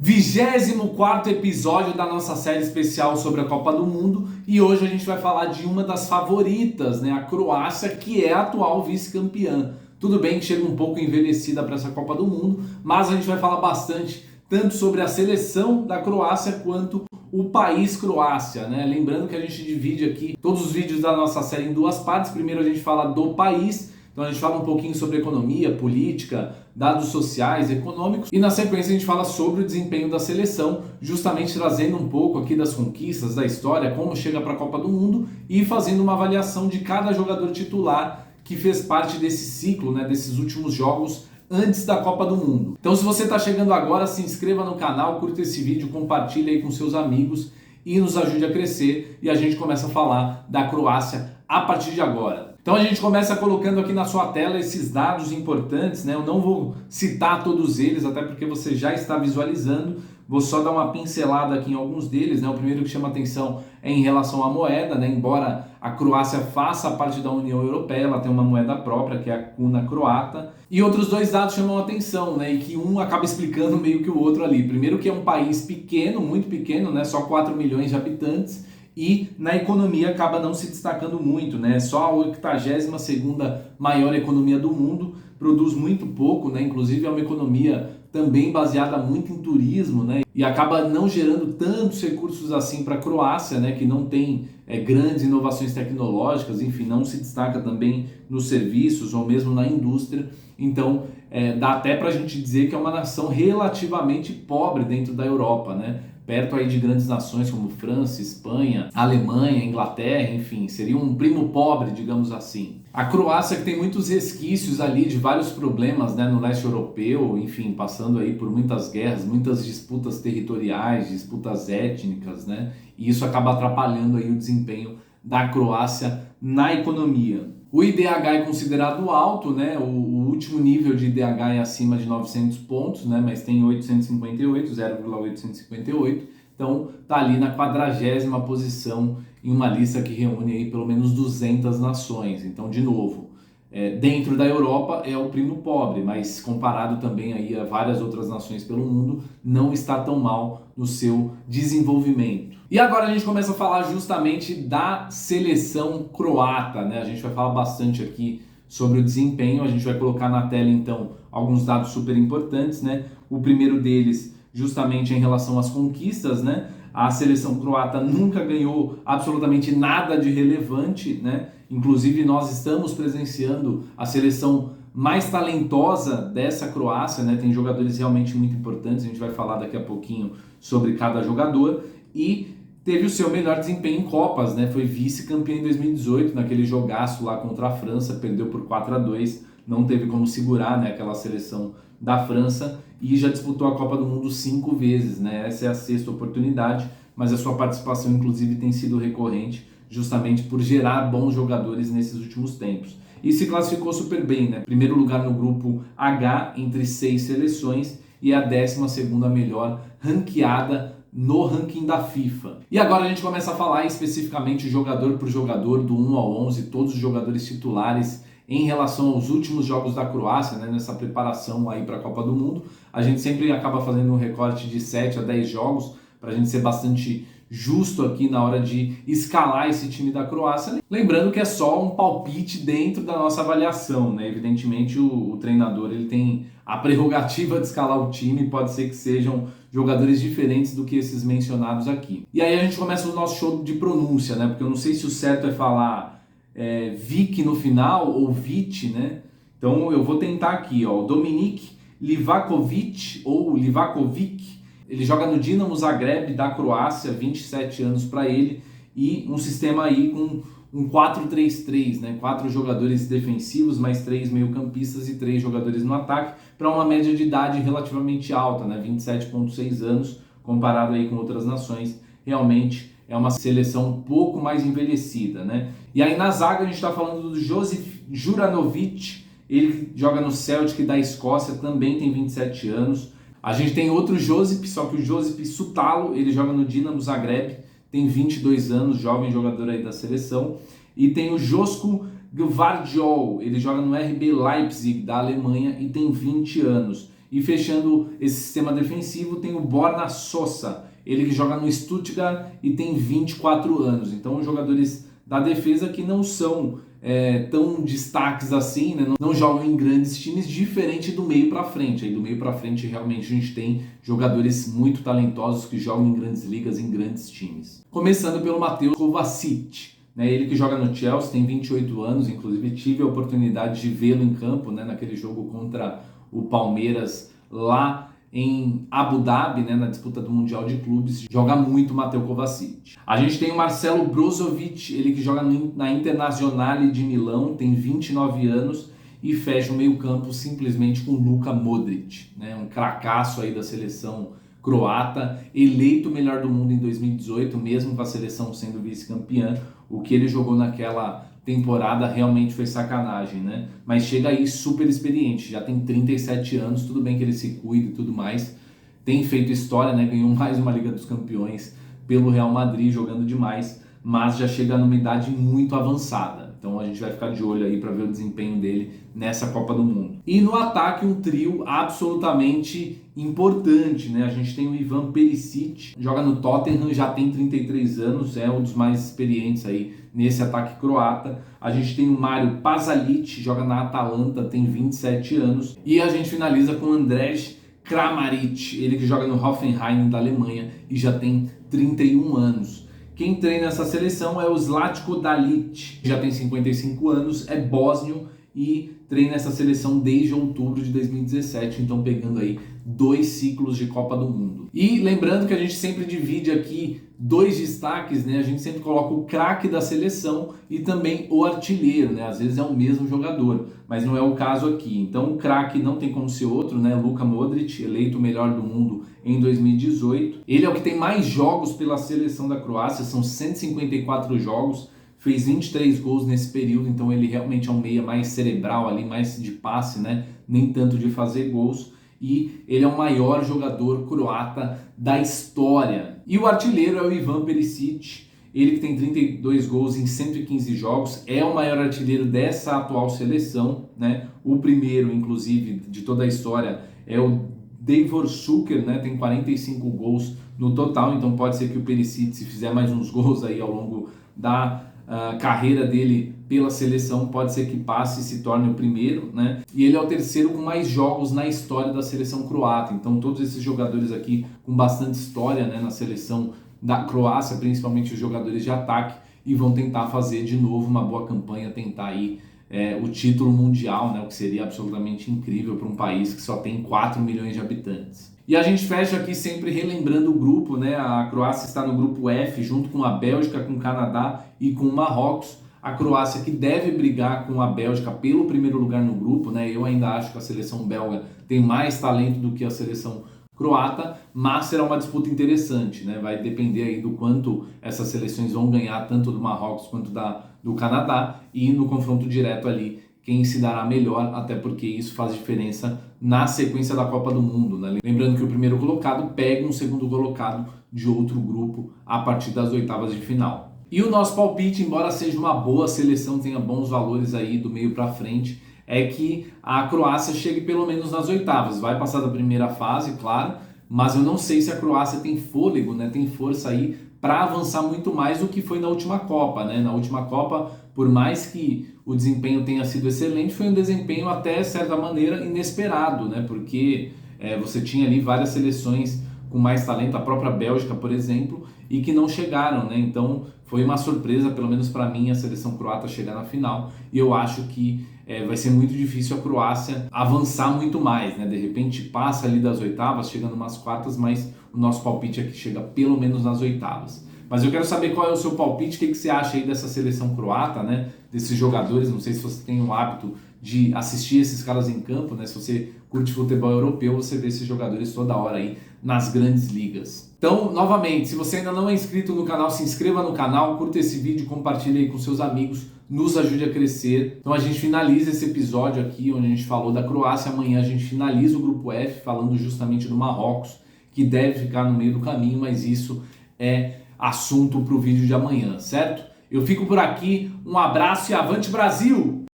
24º episódio da nossa série especial sobre a Copa do Mundo, e hoje a gente vai falar de uma das favoritas, né, a Croácia, que é a atual vice-campeã. Tudo bem que chega um pouco envelhecida para essa Copa do Mundo, mas a gente vai falar bastante tanto sobre a seleção da Croácia quanto o país Croácia, né? Lembrando que a gente divide aqui todos os vídeos da nossa série em duas partes. Primeiro a gente fala do país, então a gente fala um pouquinho sobre economia, política, dados sociais, econômicos, e na sequência a gente fala sobre o desempenho da seleção, justamente trazendo um pouco aqui das conquistas, da história, como chega para a Copa do Mundo e fazendo uma avaliação de cada jogador titular que fez parte desse ciclo, né, desses últimos jogos antes da Copa do Mundo. Então, se você está chegando agora, se inscreva no canal, curta esse vídeo, compartilhe aí com seus amigos e nos ajude a crescer, e a gente começa a falar da Croácia a partir de agora. Então a gente começa colocando aqui na sua tela esses dados importantes, né? Eu não vou citar todos eles, até porque você já está visualizando. Vou só dar uma pincelada aqui em alguns deles, né? O primeiro que chama atenção é em relação à moeda, né? Embora a Croácia faça parte da União Europeia, ela tem uma moeda própria, que é a kuna croata. E outros dois dados chamam a atenção, né? E que um acaba explicando meio que o outro ali. Primeiro que é um país pequeno, muito pequeno, né? Só 4 milhões de habitantes. E na economia acaba não se destacando muito, né? Só a 82ª maior economia do mundo, produz muito pouco, né? Inclusive é uma economia também baseada muito em turismo, né? E acaba não gerando tantos recursos assim para a Croácia, né? Que não tem grandes inovações tecnológicas, enfim, não se destaca também nos serviços ou mesmo na indústria. Então dá até para a gente dizer que é uma nação relativamente pobre dentro da Europa, né? Perto aí de grandes nações como França, Espanha, Alemanha, Inglaterra, enfim, seria um primo pobre, digamos assim. A Croácia que tem muitos resquícios ali de vários problemas, né, no leste europeu, enfim, passando aí por muitas guerras, muitas disputas territoriais, disputas étnicas, né, e isso acaba atrapalhando aí o desempenho da Croácia na economia. O IDH é considerado alto, né? O último nível de IDH é acima de 900 pontos, né? Mas tem 858, 0,858. Então tá ali na 40ª posição em uma lista que reúne aí pelo menos 200 nações. Então, de novo, dentro da Europa é o primo pobre, mas comparado também aí a várias outras nações pelo mundo, não está tão mal no seu desenvolvimento. E agora a gente começa a falar justamente da seleção croata, né? A gente vai falar bastante aqui sobre o desempenho, a gente vai colocar na tela então alguns dados super importantes, né? O primeiro deles justamente em relação às conquistas, né? A seleção croata nunca ganhou absolutamente nada de relevante, né? Inclusive nós estamos presenciando a seleção mais talentosa dessa Croácia, né? Tem jogadores realmente muito importantes, a gente vai falar daqui a pouquinho sobre cada jogador, e teve o seu melhor desempenho em Copas, né? Foi vice-campeão em 2018, naquele jogaço lá contra a França, perdeu por 4-2, não teve como segurar, né, aquela seleção da França, e já disputou a Copa do Mundo 5 vezes, né? Essa é a 6ª oportunidade, mas a sua participação inclusive tem sido recorrente, justamente por gerar bons jogadores nesses últimos tempos. E se classificou super bem, né? Primeiro lugar no grupo H entre 6 seleções e a 12ª melhor ranqueada no ranking da FIFA. E agora a gente começa a falar especificamente jogador por jogador, do 1 ao 11, todos os jogadores titulares em relação aos últimos jogos da Croácia, né, nessa preparação aí para a Copa do Mundo. A gente sempre acaba fazendo um recorte de 7 a 10 jogos, para a gente ser bastante justo aqui na hora de escalar esse time da Croácia. Lembrando que é só um palpite dentro da nossa avaliação, né? Evidentemente o treinador ele tem a prerrogativa de escalar o time, pode ser que sejam jogadores diferentes do que esses mencionados aqui. E aí a gente começa o nosso show de pronúncia, né? Porque eu não sei se o certo é falar Vic no final ou Vic, né? Então eu vou tentar aqui, ó, Dominik Livakovic ou Livakovic. Ele joga no Dinamo Zagreb da Croácia, 27 anos para ele, e um sistema aí com um 4-3-3, né? 4 jogadores defensivos, mais 3 meio-campistas e 3 jogadores no ataque, para uma média de idade relativamente alta, né? 27,6 anos, comparado aí com outras nações. Realmente é uma seleção um pouco mais envelhecida, né? E aí na zaga a gente está falando do Josip Juranovic, ele joga no Celtic da Escócia, também tem 27 anos. A gente tem outro Josip, só que o Josip Sutalo, ele joga no Dinamo Zagreb, tem 22 anos, jovem jogador aí da seleção. E tem o Josko Gvardiol, ele joga no RB Leipzig da Alemanha e tem 20 anos. E fechando esse sistema defensivo tem o Borna Sosa, ele que joga no Stuttgart e tem 24 anos. Então, jogadores da defesa que não são tão destaques assim, né? Não jogam em grandes times, diferente do meio para frente. Aí do meio para frente realmente a gente tem jogadores muito talentosos que jogam em grandes ligas, em grandes times. Começando pelo Mateusz Kovacic, né? Ele que joga no Chelsea, tem 28 anos, inclusive tive a oportunidade de vê-lo em campo, né? Naquele jogo contra o Palmeiras lá em Abu Dhabi, né, na disputa do Mundial de Clubes. Joga muito o Mateusz Kovacic. A gente tem o Marcelo Brozovic, ele que joga na Internazionale de Milão, tem 29 anos e fecha o meio-campo simplesmente com Luka Modric, né, um cracaço aí da seleção croata, eleito o melhor do mundo em 2018, mesmo com a seleção sendo vice-campeã. O que ele jogou naquela temporada realmente foi sacanagem, né? Mas chega aí super experiente, já tem 37 anos, tudo bem que ele se cuida e tudo mais. Tem feito história, né? Ganhou mais uma Liga dos Campeões pelo Real Madrid, jogando demais, mas já chega numa idade muito avançada. Então a gente vai ficar de olho aí para ver o desempenho dele nessa Copa do Mundo. E no ataque, um trio absolutamente importante, né? A gente tem o Ivan Perisic, joga no Tottenham, já tem 33 anos, é um dos mais experientes aí nesse ataque croata. A gente tem o Mario Pasalic, joga na Atalanta, tem 27 anos. E a gente finaliza com o Andrej Kramaric, ele que joga no Hoffenheim da Alemanha e já tem 31 anos. Quem treina essa seleção é o Zlatko Dalic, que já tem 55 anos, é bósnio e treina essa seleção desde outubro de 2017, então pegando aí 2 ciclos de Copa do Mundo. E lembrando que a gente sempre divide aqui 2 destaques, né? A gente sempre coloca o craque da seleção e também o artilheiro, né? Às vezes é o mesmo jogador, mas não é o caso aqui. Então o craque não tem como ser outro, né? Luka Modric, eleito o melhor do mundo em 2018. Ele é o que tem mais jogos pela seleção da Croácia, são 154 jogos. Fez 23 gols nesse período, então ele realmente é um meia mais cerebral ali, mais de passe, né? Nem tanto de fazer gols. E ele é o maior jogador croata da história. E o artilheiro é o Ivan Perisic, ele que tem 32 gols em 115 jogos, é o maior artilheiro dessa atual seleção, né? O primeiro, inclusive, de toda a história é o Davor Šuker, né? Tem 45 gols no total, então pode ser que o Perisic, se fizer mais uns gols aí ao longo da carreira dele pela seleção, pode ser que passe e se torne o primeiro, né? E ele é o terceiro com mais jogos na história da seleção croata. Então todos esses jogadores aqui com bastante história, né, na seleção da Croácia, principalmente os jogadores de ataque, e vão tentar fazer de novo uma boa campanha, tentar aí o título mundial, né, o que seria absolutamente incrível para um país que só tem 4 milhões de habitantes. E a gente fecha aqui sempre relembrando o grupo, né? A Croácia está no grupo F, junto com a Bélgica, com o Canadá e com o Marrocos. A Croácia que deve brigar com a Bélgica pelo primeiro lugar no grupo, né? Eu ainda acho que a seleção belga tem mais talento do que a seleção croata, mas será uma disputa interessante, né? Vai depender aí do quanto essas seleções vão ganhar, tanto do Marrocos quanto do Canadá, e no confronto direto ali, quem se dará melhor, até porque isso faz diferença na sequência da Copa do Mundo, né? Lembrando que o primeiro colocado pega um segundo colocado de outro grupo a partir das oitavas de final. E o nosso palpite, embora seja uma boa seleção, tenha bons valores aí do meio para frente, é que a Croácia chegue pelo menos nas oitavas. Vai passar da primeira fase, claro, mas eu não sei se a Croácia tem fôlego, né? Tem força aí para avançar muito mais do que foi na última Copa, né? Na última Copa, por mais que o desempenho tenha sido excelente, foi um desempenho até, de certa maneira, inesperado, né? Porque você tinha ali várias seleções com mais talento, a própria Bélgica, por exemplo, e que não chegaram, né? Então foi uma surpresa, pelo menos para mim, a seleção croata chegar na final, e eu acho que vai ser muito difícil a Croácia avançar muito mais, né? De repente passa ali das oitavas, chegando umas quartas, mas o nosso palpite é que chega pelo menos nas oitavas. Mas eu quero saber qual é o seu palpite, o que você acha aí dessa seleção croata, né? Desses jogadores, não sei se você tem o hábito de assistir esses caras em campo, né? Se você curte futebol europeu, você vê esses jogadores toda hora aí nas grandes ligas. Então, novamente, se você ainda não é inscrito no canal, se inscreva no canal, curta esse vídeo, compartilhe aí com seus amigos, nos ajude a crescer. Então a gente finaliza esse episódio aqui, onde a gente falou da Croácia. Amanhã a gente finaliza o grupo F, falando justamente do Marrocos, que deve ficar no meio do caminho, mas isso é assunto para o vídeo de amanhã, certo? Eu fico por aqui, um abraço e avante Brasil!